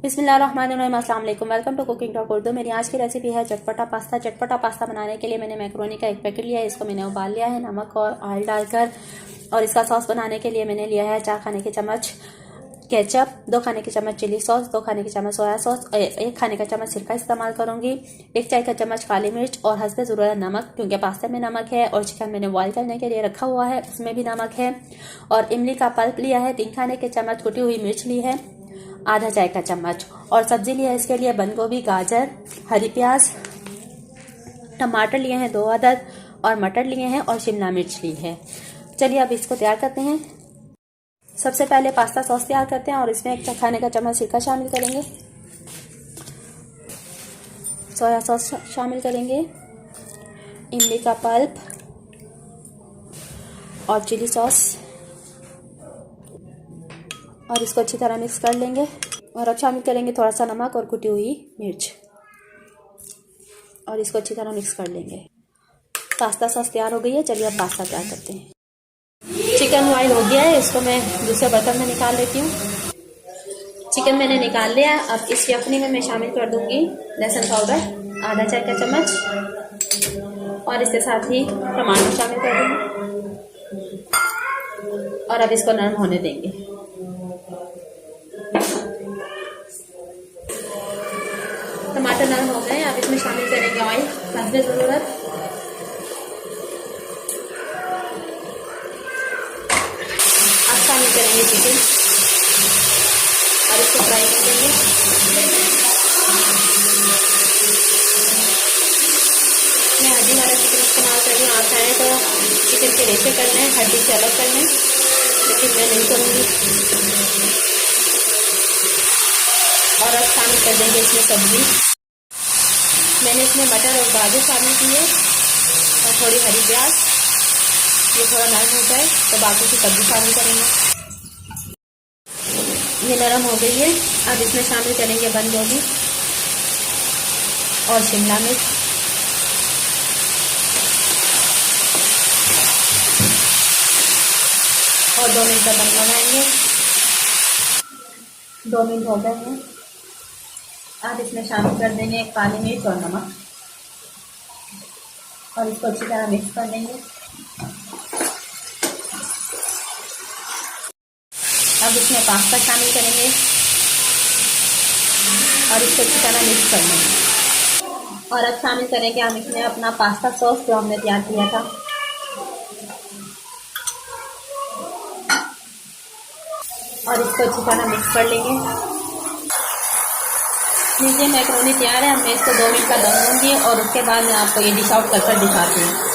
बिस्मिल्लाहिर्रहमानिर्रहीम, अस्सलाम वालेकुम। Welcome to cooking talk Urdu. मेरी आज की रेसिपी है चटपटा पास्ता। चटपटा पास्ता बनाने के लिए मैंने मैक्रोनी का एक पैकेट लिया है। इसको मैंने उबाल लिया है नमक और ऑयल डालकर। और इसका सॉस बनाने के लिए मैंने लिया है 4 खाने के चम्मच केचप, 2 खाने के चम्मच चिली सॉस, 2 खाने के चम्मच सोया सॉस, 1 खाने का चम्मच सिरका इस्तेमाल करूंगी, 1 चाय का चम्मच काली मिर्च और हस्बे ज़रूरत नमक, क्योंकि पास्ता में नमक है और चिकन मैंने बॉयल करने के लिए रखा हुआ है, उसमें भी नमक है। और इमली का पल्प लिया है, 3 खाने के चम्मच कुटी हुई मिर्च ली है, आधा चाय का चम्मच। और सब्जी लिया है इसके लिए बंद गोभी, गाजर, हरी प्याज, टमाटर लिए हैं 2 अदद और मटर लिए हैं और शिमला मिर्च ली है। चलिए अब इसको तैयार करते हैं। सबसे पहले पास्ता सॉस तैयार करते हैं और इसमें 1 खाने का चम्मच सिरका शामिल करेंगे, सोया सॉस शामिल करेंगे, इमली का पल्प और चिली सॉस, और इसको अच्छी तरह मिक्स कर लेंगे। और अब शामिल करेंगे थोड़ा सा नमक और कुटी हुई मिर्च और इसको अच्छी तरह मिक्स कर लेंगे। पास्ता सॉस तैयार हो गई है। चलिए अब पास्ता तैयार करते हैं। चिकन बॉयल हो गया है, इसको मैं दूसरे बर्तन में निकाल लेती हूँ। चिकन मैंने निकाल लिया। अब इस यखनी में मैं शामिल कर दूंगी लहसुन पाउडर आधा चाय का चम्मच और इसके साथ ही टमाटर शामिल कर दूंगी और अब इसको नरम होने देंगे। टमाटर नरम हो गए। अब इसमें शामिल करेंगे ऑयल हस्बे ज़रूरत। अब शामिल करेंगे चिकन और इसको फ्राई कर देंगे। मैं हड्डी वाला चिकन इस्तेमाल कर रही हूँ। आप चाहें तो चिकन के रेशे कर लें, हड्डी से अलग कर लें, लेकिन मैं नहीं करूँगी। और अब शामिल कर देंगे इसमें सब्जी। मैंने इसमें मटर और गाजर शामिल किए और थोड़ी हरी प्याज। ये थोड़ा नरम हो जाए तो बाकी की सब्जी शामिल करेंगे। ये नरम हो गई है। अब इसमें शामिल करेंगे बंद गोभी और शिमला मिर्च और 2 मिनट का दम लगाएंगे। 2 मिनट हो गए हैं। अब इसमें शामिल कर देंगे काली मिर्च और नमक और इसको अच्छी तरह मिक्स कर देंगे। अब इसमें पास्ता शामिल करेंगे और इसको अच्छी तरह मिक्स कर देंगे। और अब शामिल करेंगे हम इसमें अपना पास्ता सॉस जो हमने तैयार किया था। और इसको अच्छी तरह मिक्स कर लेंगे। लीजिए मैक्रोनी तैयार है। अब मैं इसको 2 मिनट का दम दूंगी और उसके बाद मैं आपको ये डिश आउट कर दिखाती हूँ।